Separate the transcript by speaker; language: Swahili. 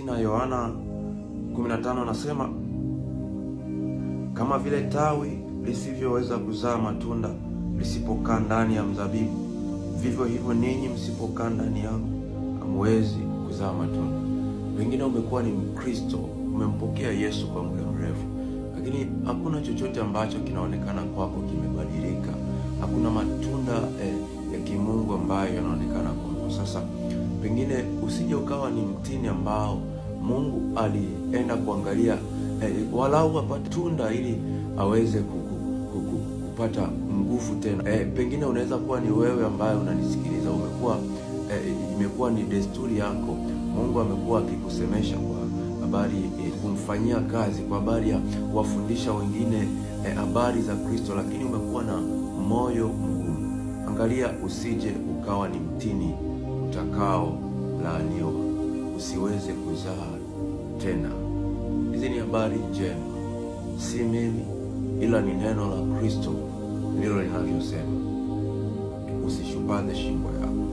Speaker 1: Na Yohana 15 anasema, kama vile tawi lisivyoweza kuzaa matunda lisipokaa ndani ya mzabibu, vivyo hivyo ninyi msipokaa ndani yangu hamwezi kuzaa matunda. Wengine umekuwa ni Mkristo, umempokea Yesu kwa muda mrefu, lakini hakuna chochote ambacho kinaonekana kwako kimebadilika. Hakuna matunda ya kimungu ambayo yanaonekana kwako. Sasa pengine usije ukawa ni mtini ambao Mungu alienda kuangalia walau apate tunda ili aweze kupata nguvu tena. Pengine unaweza kuwa ni wewe ambaye unanisikiliza, imekuwa ni desturi yako. Mungu amekuwa akikusemesha kwa habari kumfanyia kazi, kwa habari ya kuwafundisha wengine habari za Kristo, lakini umekuwa na moyo mgumu. Angalia usije ukawa ni mtini utakao laaniwa, usiweze kuzaa tena. Hizi ni habari njema, si mimi ila ni neno la Kristo ndilo linavyosema. Usishupaze shingo yako.